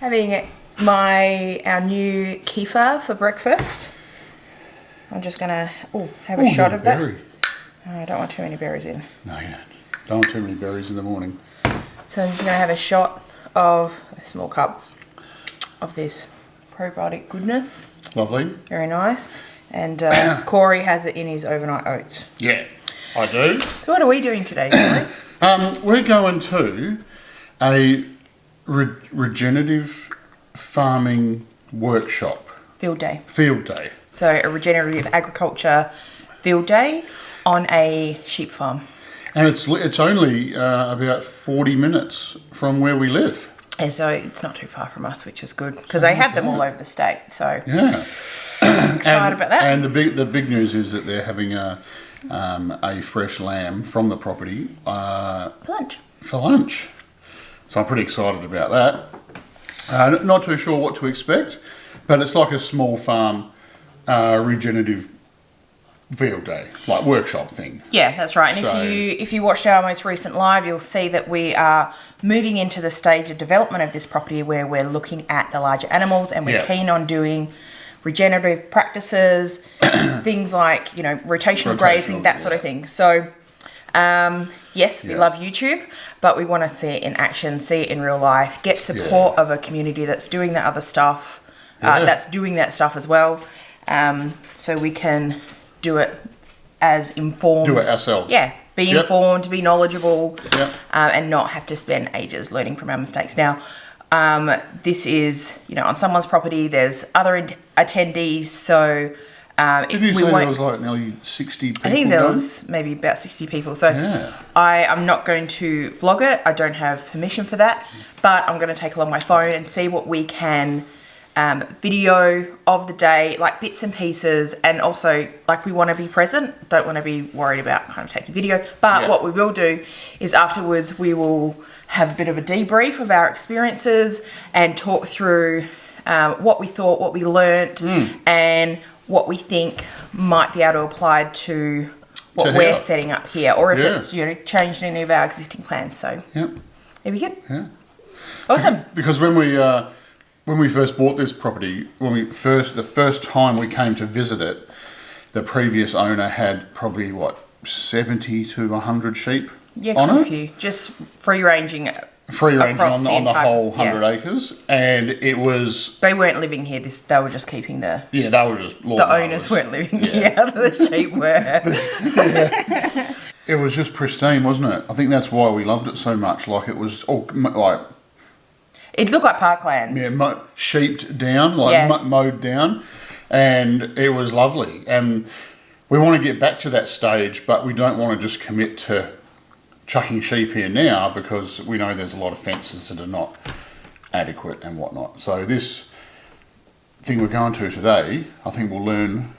Having our new kefir for breakfast. I'm just gonna have a shot of that. I don't want too many berries in. No, you don't want too many berries in the morning. So I'm just gonna have a shot of a small cup of this probiotic goodness. Lovely. Very nice. And Corey has it in his overnight oats. Yeah, I do. So what are we doing today, Corey? We're going to a regenerative farming workshop. Field day. Field day. So a regenerative agriculture field day on a sheep farm. And it's only about 40 minutes from where we live. And so it's not too far from us, which is good because they have them all over the state. So yeah, excited about that. And the big news is that they're having a fresh lamb from the property for lunch. So I'm pretty excited about that. Not too sure what to expect, but it's like a small farm regenerative field day, like workshop thing. Yeah, that's right. And so, if you watched our most recent live, you'll see that we are moving into the stage of development of this property where we're looking at the larger animals and we're keen on doing regenerative practices, things like, rotational grazing, that sort of thing. So, yes, we love YouTube, but we want to see it in action, see it in real life, get support of a community that's doing that other stuff, that's doing that stuff as well, so we can do it as informed. Do it ourselves. Yeah, be informed, be knowledgeable, and not have to spend ages learning from our mistakes. Now, this is, on someone's property, there's other attendees, so... Didn't you say there was like nearly 60 people? I think there was maybe about 60 people. So I'm not going to vlog it. I don't have permission for that. But I'm going to take along my phone and see what we can video of the day, like bits and pieces. And also, like, we want to be present. Don't want to be worried about kind of taking video. But what we will do is afterwards we will have a bit of a debrief of our experiences and talk through what we thought, what we learnt, and what we think might be able to apply to what we're setting up here, or if it's changed any of our existing plans. So there we go. Yeah. Awesome. Because when we first bought this property, the first time we came to visit it, the previous owner had probably 70 to 100 sheep on it. A few, just free ranging on the whole 100 acres, and it was... They weren't living here, they were just keeping the... Yeah, they were just... The owners weren't living here, the sheep were. It was just pristine, wasn't it? I think that's why we loved it so much. Like, it was all, like... It looked like parklands. Yeah, sheeped down, mowed down, and it was lovely. And we want to get back to that stage, but we don't want to just commit to chucking sheep here now because we know there's a lot of fences that are not adequate and whatnot. So this thing we're going to today, I think we'll learn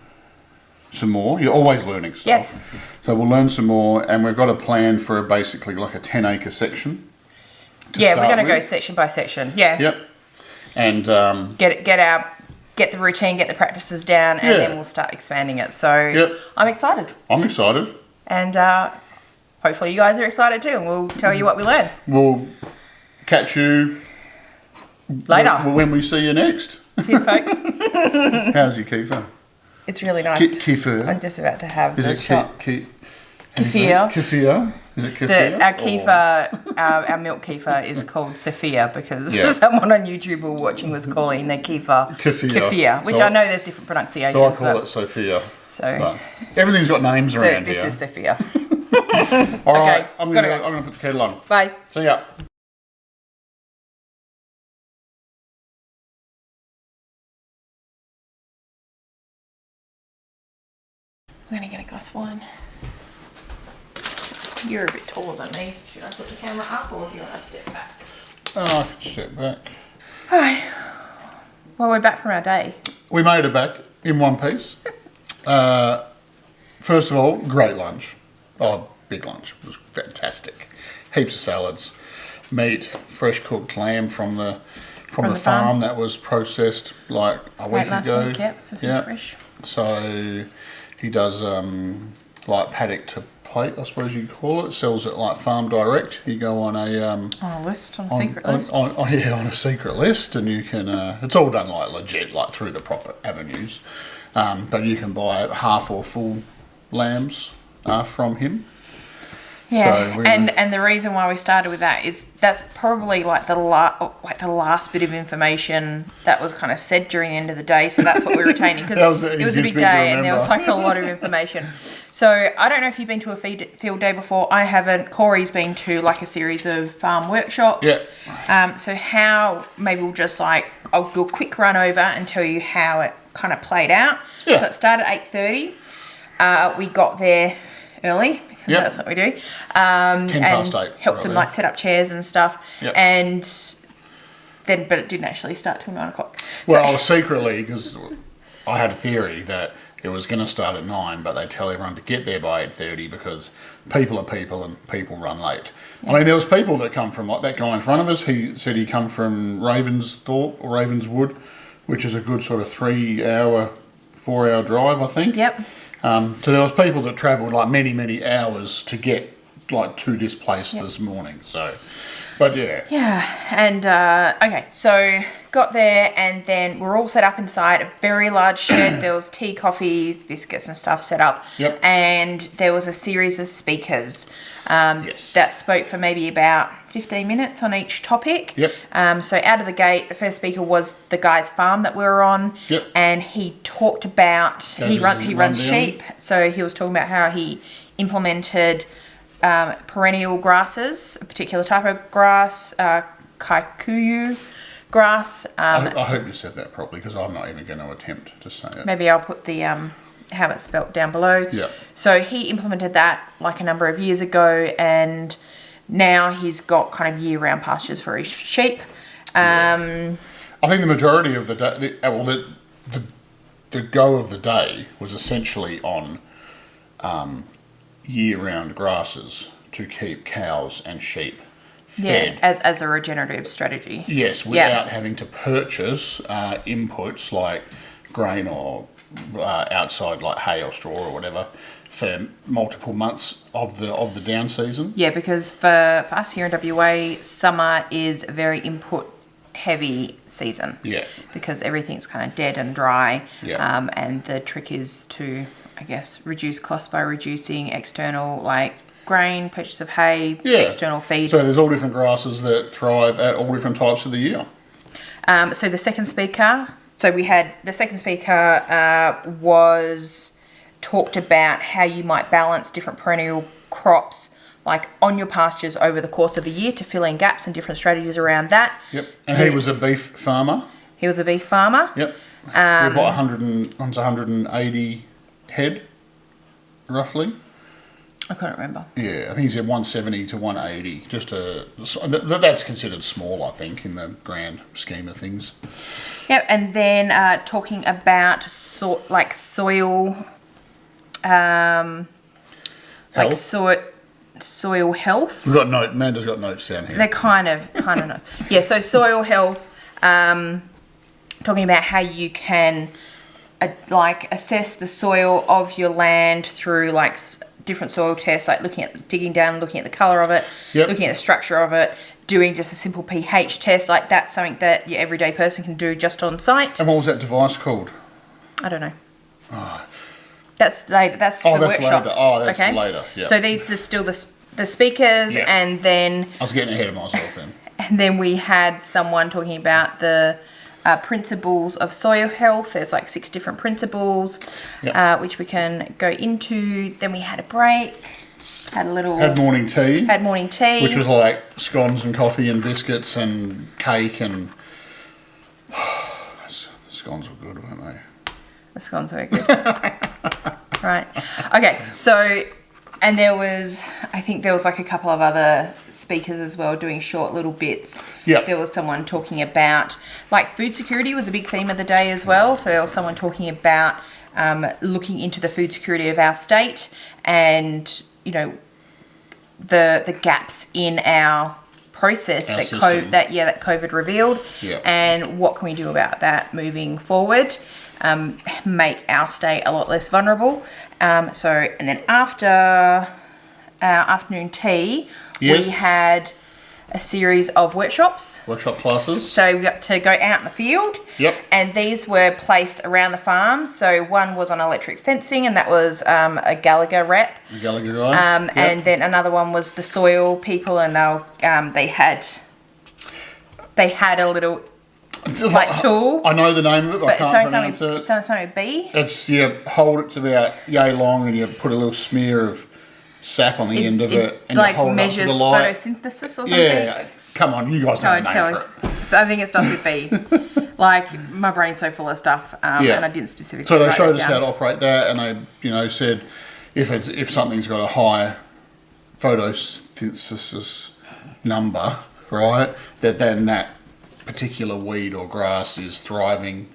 some more. You're always learning stuff. Yes. So we'll learn some more, and we've got a plan for basically like a 10-acre section. We're going to go section by section. Yeah. Yep. And get the routine, get the practices down, and then we'll start expanding it. So I'm excited. I'm excited. And hopefully you guys are excited too, and we'll tell you what we learned. We'll catch you later when we see you next. Cheers, folks. How's your kefir? It's really nice. Kefir. I'm just about to have the shot. Kefir. Kefir. Is it kefir? Our kefir, our milk kefir is called Sophia because someone on YouTube we were watching was calling their kefir Kefir, which I know there's different pronunciations. So I call it Sophia. So everything's got names around here. So this is Sophia. All right, I'm gonna put the kettle on. Bye. See ya. I'm gonna get a glass of wine. You're a bit taller than me. Should I put the camera up or do you want to step back? Oh, I can step back. Alright. Well, we're back from our day. We made it back in one piece. First of all, great lunch. Oh, big lunch. It was fantastic. Heaps of salads, meat, fresh cooked lamb from the farm that was processed like a week ago. Week, so fresh. So he does like paddock to plate, I suppose you'd call it. Sells it like Farm Direct. You go on a on a list, on a secret list. On a secret list, and you can. It's all done like legit, like through the proper avenues. But you can buy half or full lambs from him. Yeah, so and the reason why we started with that is that's probably like the last bit of information that was kind of said during the end of the day. So that's what we're retaining because it was a big day and there was like a lot of information. So I don't know if you've been to a field day before. I haven't. Corey's been to like a series of farm workshops. Yeah. So how maybe we'll just I'll do a quick run over and tell you how it kind of played out. Yeah. So it started at 8:30. We got there early. Yep. That's what we do. 10 past 8. Helped them set up chairs and stuff. Yep. And then, but it didn't actually start till 9 o'clock. Well, secretly, because I had a theory that it was going to start at 9, but they tell everyone to get there by 8:30 because people are people and people run late. Yeah. I mean, there was people that come from, like that guy in front of us, he said he come from Ravensthorpe or Ravenswood, which is a good sort of 4-hour drive, I think. Yep. So there was people that travelled like many hours to get like to this place this morning. So, but yeah. Yeah, and okay, so got there and then we're all set up inside a very large shed. There was tea, coffees, biscuits and stuff set up. Yep. And there was a series of speakers that spoke for maybe about 15 minutes on each topic. Yep. So out of the gate, the first speaker was the guy's farm that we were on. Yep. And he talked about, he runs sheep. So he was talking about how he implemented perennial grasses, a particular type of grass, kikuyu grass. I hope you said that properly because I'm not even going to attempt to say it. Maybe I'll put the how it's spelt down below. Yeah. So he implemented that like a number of years ago, and now he's got kind of year-round pastures for his sheep. I think the majority of the day, the go of the day was essentially on year-round grasses to keep cows and sheep fed. Yeah, as a regenerative strategy. Yes, without having to purchase inputs like grain or outside like hay or straw or whatever for multiple months of the down season. Yeah, because for us here in WA, summer is a very input heavy season. Yeah. Because everything's kind of dead and dry. Yeah. And the trick is to, I guess, reduce costs by reducing external like grain, purchase of hay, external feed. So there's all different grasses that thrive at all different types of the year. So the second speaker, was talked about how you might balance different perennial crops like on your pastures over the course of a year to fill in gaps and different strategies around that. Yep. And he was a beef farmer. He was a beef farmer. Yep. We bought 180 head, roughly. I couldn't remember. Yeah, I think he said 170 to 180. That's considered small, I think, in the grand scheme of things. Yep, and then talking about soil, soil health. We've got Amanda's got notes down here. They're kind of nice. Yeah, so soil health. Talking about how you can assess the soil of your land through different soil tests, like digging down, looking at the colour of it, looking at the structure of it, doing just a simple pH test. Like that's something that your everyday person can do just on site. And what was that device called? I don't know. Oh. That's later. That's the workshops. Later. Oh, that's later. Yep. So these are still the speakers, and then I was getting ahead of myself then. And then we had someone talking about the principles of soil health. There's 6 different principles, which we can go into. Then we had a break. Had morning tea. Had morning tea. Which was like scones and coffee and biscuits and cake and... the scones were good, weren't they? The scones were good. Right. Okay, so... And I think there was a couple of other speakers as well doing short little bits. Yeah. There was someone talking about, food security was a big theme of the day as well. So there was someone talking about looking into the food security of our state and, the gaps in our process that COVID revealed. Yeah. And what can we do about that moving forward? Make our state a lot less vulnerable. And then after our afternoon tea, Yes. we had a series of workshops. Workshop classes. So we got to go out in the field. Yep. And these were placed around the farm. So one was on electric fencing, and that was a Gallagher rep. The Gallagher guy. Yep. And then another one was the soil people, and they had a little like tool. I know the name of it, but I can't pronounce it. It's something B. It's, you hold it to about yay long and you put a little smear of sap on the end of it and like you hold measures it up to the light. photosynthesis or something. Yeah, come on, you guys know the name for it. So I think it starts with B. Like, my brain's so full of stuff, and I didn't specifically So they write showed that us down. how to operate that, and they, said if something's got a high photosynthesis number, right, then that particular weed or grass is thriving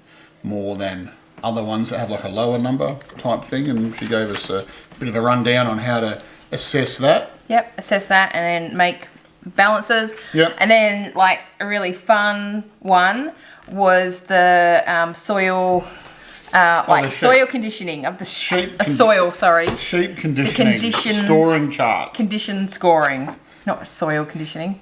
more than other ones that have like a lower number type thing. And she gave us a bit of a rundown on how to assess that. Yep, assess that and then make balances. Yep. And then, like, a really fun one was the soil, soil conditioning of the Sheep soil. Sorry, sheep conditioning, scoring charts. condition scoring, not soil conditioning.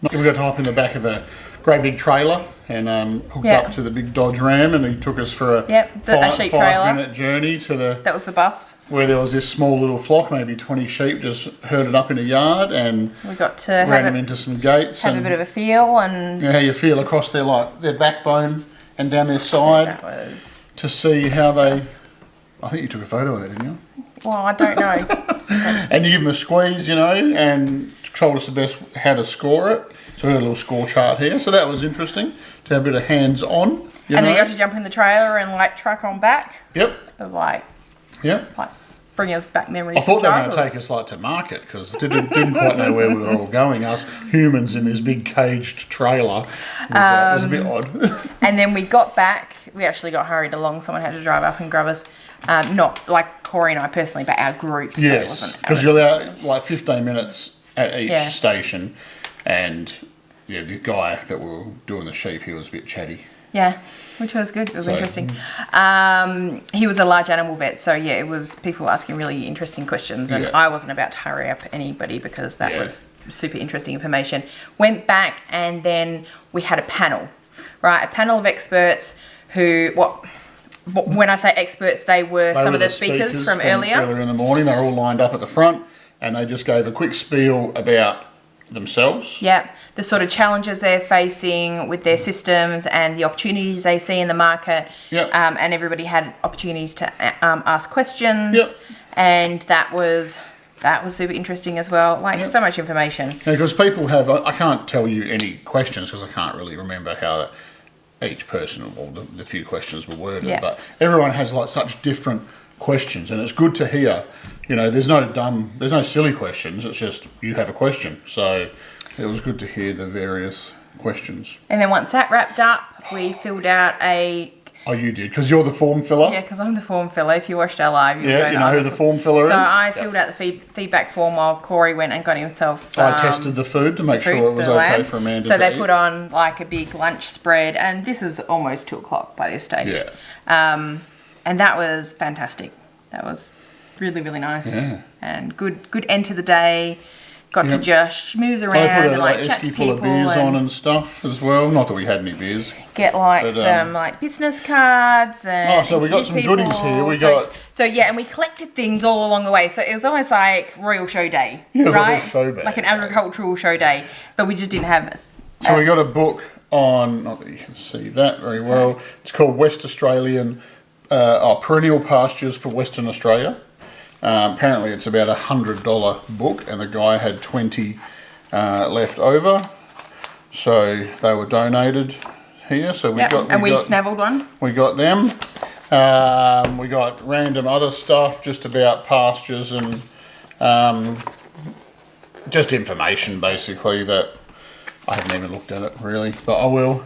We got to hop in the back of a great big trailer and hooked up to the big Dodge Ram, and he took us for a sheep trailer. 5 minute journey to That was the bus. where there was this small little flock, maybe 20 sheep, just herded up in a yard, and We got to ran them into some gates. have a bit of a feel, and how you feel across their backbone and down their side that was. to see how they. I think you took a photo of that, didn't you? Well, I don't know. And you give them a squeeze, and told us the best how to score it. So we got a little score chart here. So that was interesting to have a bit of hands-on. And then you got to jump in the trailer and like truck on back. Yep. It was like bring us back memories. I thought they were going to take us like to market because didn't quite know where we were all going. Us humans in this big caged trailer was a bit odd. And then we got back. We actually got hurried along. Someone had to drive up and grab us. Not like Corey and I personally, but our group. So yes, because you're there like 15 minutes at each station, and the guy that we were doing the sheep, he was a bit chatty. Yeah, which was good. It was interesting. He was a large animal vet, so it was people asking really interesting questions, and I wasn't about to hurry up anybody because that was super interesting information. Went back, and then we had a panel, right? A panel of experts who, when I say experts, they were some of the speakers from earlier. Earlier in the morning, they were all lined up at the front, and they just gave a quick spiel about themselves. Yeah, the sort of challenges they're facing with their systems and the opportunities they see in the market. Yep. And everybody had opportunities to ask questions. Yep. And that was super interesting as well. So much information. Because people have, I can't tell you any questions because I can't really remember how each person or the few questions were worded. But everyone has like such different questions, and it's good to hear. There's no silly questions. It's just you have a question. So it was good to hear the various questions. And then once that wrapped up, we filled out a. Oh, you did, because you're the form filler. Yeah, because I'm the form filler. If you watched our live, you know who the form filler is. So I filled out the feedback form while Corey went and got himself some. I tested the food to make sure it was okay for Amanda. So they put on like a big lunch spread, and this is almost 2:00 by this stage. Yeah. And that was fantastic. That was really, really nice. Yeah. And good end to the day. Got to just schmooze around and chat to people. Full of beers on and stuff as well. Not that we had any beers. Get some business cards and. So we got some goodies here. And we collected things all along the way. So it was almost like Royal Show Day, right? It was like a show day, like an agricultural show day, but we just didn't have this. So we got a book on. Not that you can see that very well. It's called West Australian Perennial Pastures for Western Australia. Apparently it's about $100 book, and the guy had 20 left over, so they were donated here. So we snavelled one. We got them. We got random other stuff just about pastures and just information basically that I haven't even looked at it really, but I will.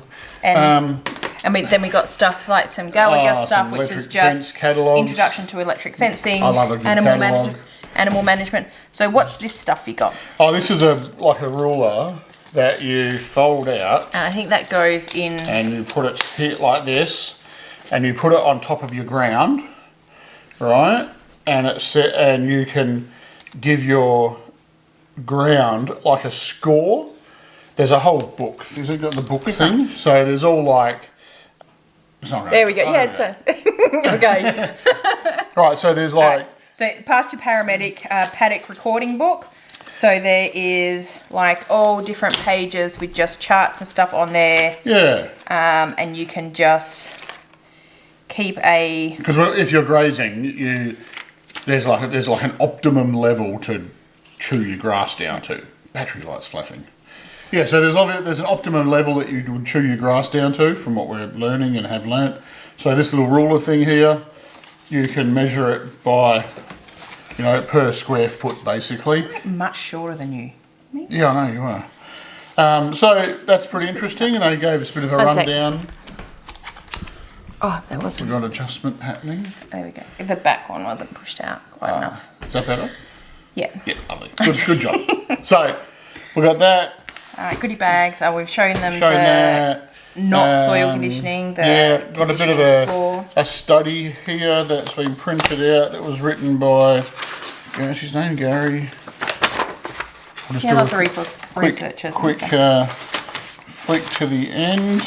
And then we got stuff like some Gallagher stuff, which is just introduction to electric fencing, I love a good animal management. So what's this stuff you got? Oh, this is like a ruler that you fold out. And I think that goes in. And you put it here like this, and you put it on top of your ground, right? And and you can give your ground like a score. There's a whole book. Has it got the book thing? So there's all like... There we go. Yeah, it's okay. Right, so there's like... So pasture paramedic paddock recording book. So there is like all different pages with just charts and stuff on there. Yeah. And you can just keep a... Because if you're grazing, there's like an optimum level to chew your grass down to. Battery light's flashing. Yeah, so there's an optimum level that you would chew your grass down to from what we're learning and have learnt. So this little ruler thing here, you can measure it by, per square foot basically. Much shorter than you. Yeah, I know you are. So that's pretty interesting, and they gave us a bit of a rundown. Oh, that wasn't... We've got adjustment happening. There we go. The back one wasn't pushed out quite enough. Is that better? Yeah. Yeah, lovely. Good job. So we've got that. All right, goodie bags. We've shown them not soil conditioning. Got a bit of a study here that's been printed out that was written by, what's his name, Gary? Lots of researchers. Quick flick to the end.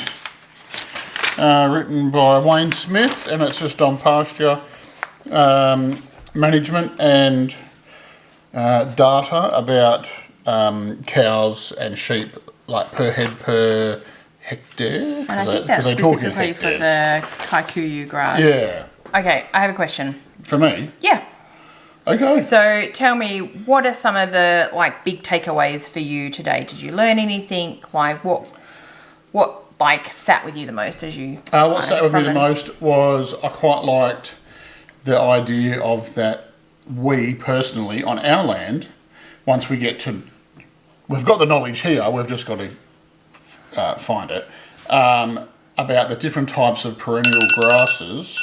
Written by Wayne Smith, and it's just on pasture management and data about cows and sheep, like per head per hectare. And I think that's specifically for the kikuyu grass. Yeah. Okay, I have a question. For me? Yeah. Okay. So tell me, what are some of the big takeaways for you today? Did you learn anything? What sat with you the most as you... What sat with me the most was I quite liked the idea of that we personally on our land, once we get to... We've got the knowledge here, we've just got to find it, about the different types of perennial grasses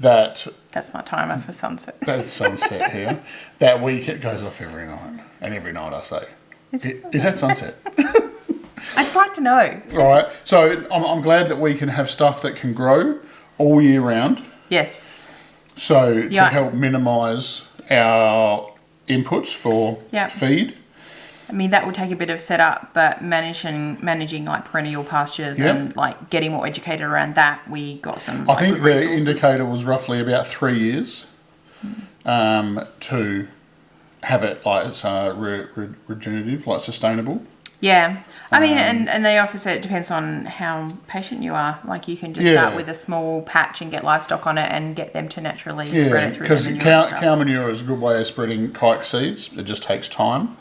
that... That's my timer for sunset. That's sunset here. That it goes off every night. And every night I say, is that sunset? I just like to know. Right. So I'm glad that we can have stuff that can grow all year round. Yes. So to help minimise our inputs for feed. I mean, that will take a bit of setup, but managing perennial pastures and getting more educated around that, we got some. I think the indicator was roughly about 3 years to have it it's regenerative, sustainable. Yeah. I mean, and they also said it depends on how patient you are. You can just start with a small patch and get livestock on it and get them to naturally spread it through because cow manure is a good way of spreading kike seeds. It just takes time.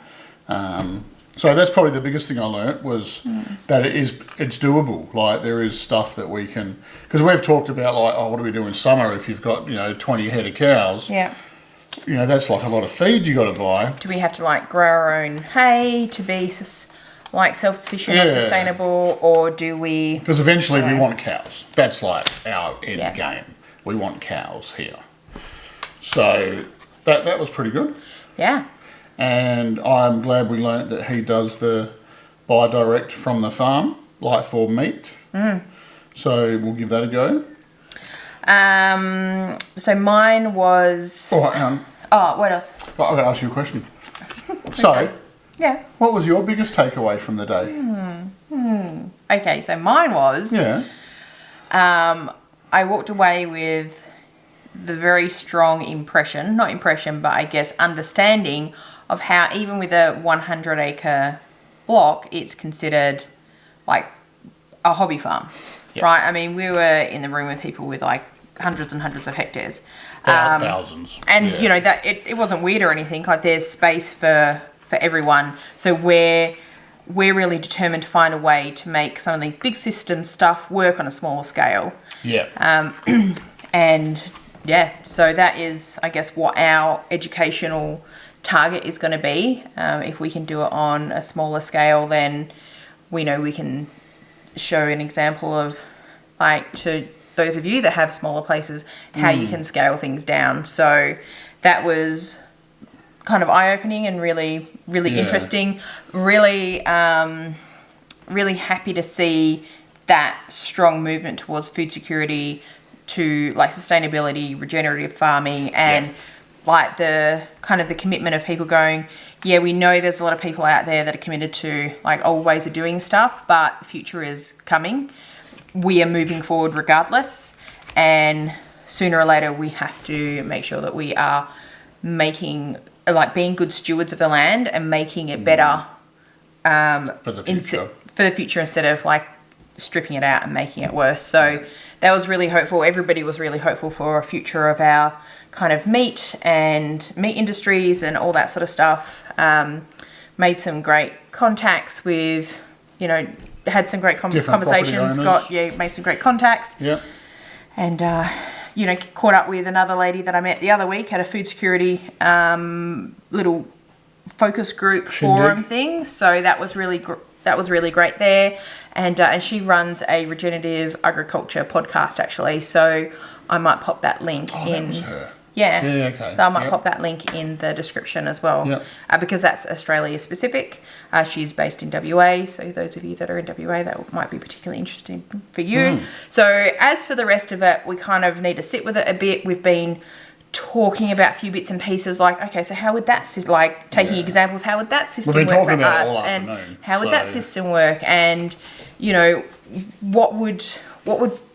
So that's probably the biggest thing I learnt was that it's doable. There is stuff that we can... Because we've talked about, what do we do in summer if you've got, 20 head of cows? Yeah. That's a lot of feed you got to buy. Do we have to, grow our own hay to be... self-sufficient or sustainable, or do we... Because eventually we want cows. That's our end game. We want cows here. So that was pretty good. Yeah. And I'm glad we learnt that he does the buy direct from the farm, for meat. So we'll give that a go. So mine was... All right, what else? Well, I'm going to ask you a question. So... Yeah. What was your biggest takeaway from the day? Okay, so mine was... Yeah. I walked away with the very strong but I guess understanding of how even with a 100-acre block, it's considered a hobby farm, right? I mean, we were in the room with people with hundreds and hundreds of hectares. Thousands. And, that it wasn't weird or anything. There's space for everyone. So we're really determined to find a way to make some of these big system stuff work on a smaller scale. Yeah. So that is, I guess, what our educational target is going to be. If we can do it on a smaller scale, then we know we can show an example of, to those of you that have smaller places, how you can scale things down. So that was kind of eye-opening and really interesting. Really happy to see that strong movement towards food security, to sustainability, regenerative farming, and like the kind of the commitment of people going, yeah, we know there's a lot of people out there that are committed to like old ways of doing stuff, but the future is coming. We are moving forward regardless, and sooner or later we have to make sure that we are being good stewards of the land and making it better for the future instead of like stripping it out and making it worse. So that was really hopeful. Everybody was really hopeful for a future of our kind of meat industries and all that sort of stuff. Made some great contacts with, had some great conversations. Made some great contacts. Yeah. And, caught up with another lady that I met the other week at a food security little focus group forum thing. So that was really great there. And she runs a regenerative agriculture podcast actually. So I might pop that link in. That was her. Yeah. Yeah, okay. So I might pop that link in the description as well, because that's Australia specific. She's based in WA, so those of you that are in WA, that might be particularly interesting for you. So as for the rest of it, we kind of need to sit with it a bit. We've been talking about a few bits and pieces, like, okay, so how would that taking examples, how would that system work for us, and how would that system work, and what would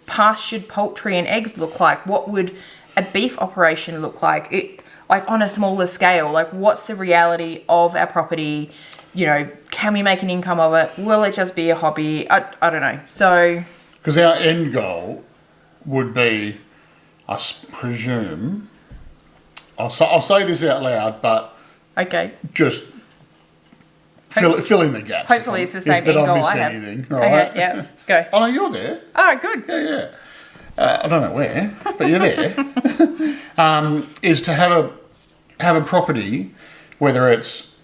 pastured poultry and eggs look like? What would a beef operation look like? It, like on a smaller scale, like what's the reality of our property? Can we make an income of it? Will it just be a hobby? I don't know. So, because our end goal would be, I presume, I'll say this out loud, but okay, just fill in the gaps. Hopefully it's the same end goal I have. Anything, right? Okay, yeah, go. Oh no, you're there. Oh, good. Yeah. I don't know where, but you're there. Is to have a property, whether it's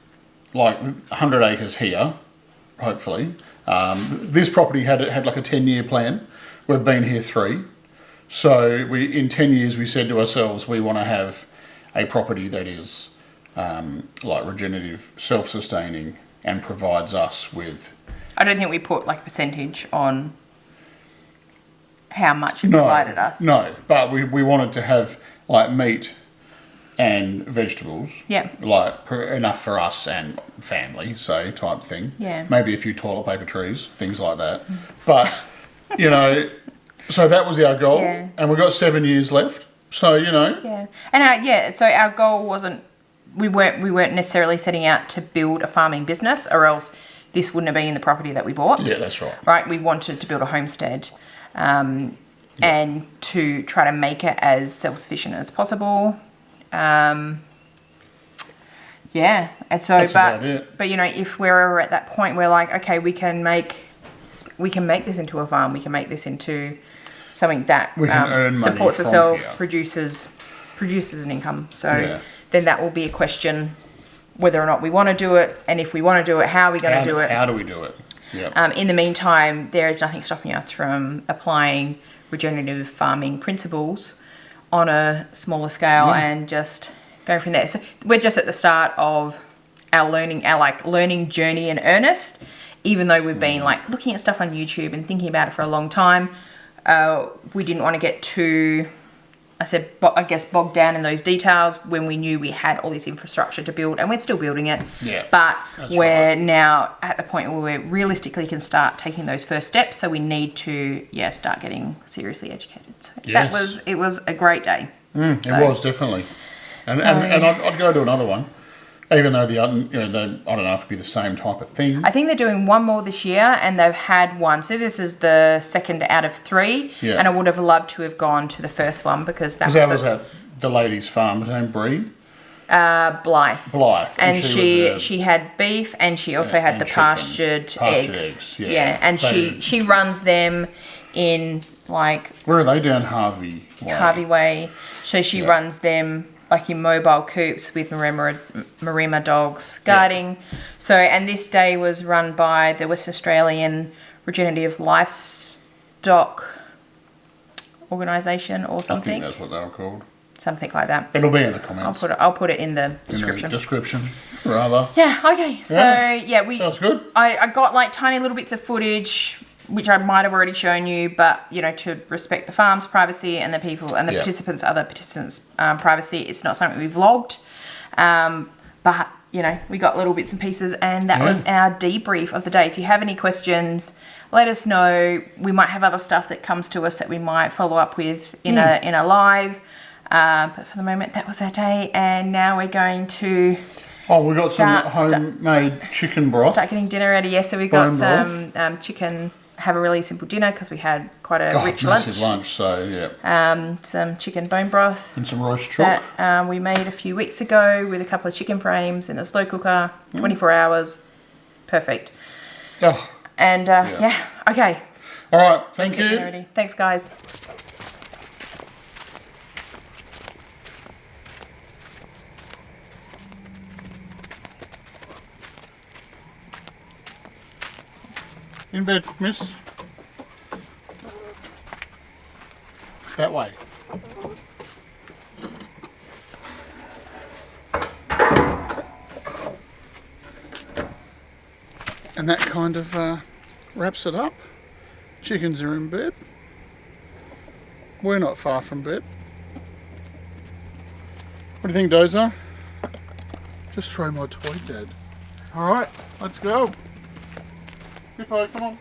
like 100 acres here, hopefully. This property had like a 10-year plan. We've been here 3. So in 10 years we said to ourselves we want to have a property that is like regenerative, self-sustaining, and provides us with... I don't think we put like a percentage on how much it provided us. No, but we wanted to have like meat and vegetables. Yeah. Like enough for us and family, so type thing. Yeah. Maybe a few toilet paper trees, things like that. But, so that was our goal. Yeah. And we've got 7 years left. So, Yeah. And so our goal wasn't, we weren't necessarily setting out to build a farming business, or else this wouldn't have been in the property that we bought. Yeah, that's right. Right? We wanted to build a homestead. And to try to make it as self-sufficient as possible. And so, that's about it. But if we're at that point where like, okay, we can make this into a farm, we can make this into something that supports itself, produces an income. So then that will be a question whether or not we want to do it, and if we want to do it, how are we going to do it? How do we do it? Yep. In the meantime, there is nothing stopping us from applying regenerative farming principles on a smaller scale and just go from there. So we're just at the start of our learning journey in earnest, even though we've been like looking at stuff on YouTube and thinking about it for a long time. We didn't want to get too, bogged down in those details when we knew we had all this infrastructure to build, and we're still building it. Yeah, but we're now at the point where we realistically can start taking those first steps. So we need to, start getting seriously educated. So it was a great day. It was definitely, and I'd go to another one. Even though I don't know if it'd be the same type of thing. I think they're doing one more this year, and they've had one. So this is the second out of 3. Yeah. And I would have loved to have gone to the first one because that was at the lady's farm. Was her name Bree? Blythe. And she had beef, and she also had the chicken. pastured eggs. Yeah. And she runs them in like... Where are they? Down Harvey Way. Harvey Way. So she runs them like in mobile coops with Marima dogs guarding. Yeah. So, and this day was run by the West Australian Regenerative Livestock organisation or something. I think that's what they were called. Something like that. It'll be in the comments. I'll put it in the description. Rather. Yeah, okay. So, we... Sounds good. I got like tiny little bits of footage which I might have already shown you, but you know, to respect the farm's privacy and the people and the other participants' privacy, it's not something we vlogged. But you know, we got little bits and pieces, and that was our debrief of the day. If you have any questions, let us know. We might have other stuff that comes to us that we might follow up with in a live. But for the moment, that was our day, and now we're going to. Oh, we got some homemade chicken broth. Start getting dinner ready. Yeah, so we got some chicken. Have a really simple dinner because we had quite a rich lunch. So yeah. Some chicken bone broth and some roast chook that we made a few weeks ago with a couple of chicken frames in a slow cooker, 24 hours, perfect. Oh. And okay. All right, thank you. Ready. Thanks, guys. In bed, miss. That way. And that kind of wraps it up. Chickens are in bed. We're not far from bed. What do you think, Dozer? Just throw my toy, Dad. Alright, let's go. Hippo, come on.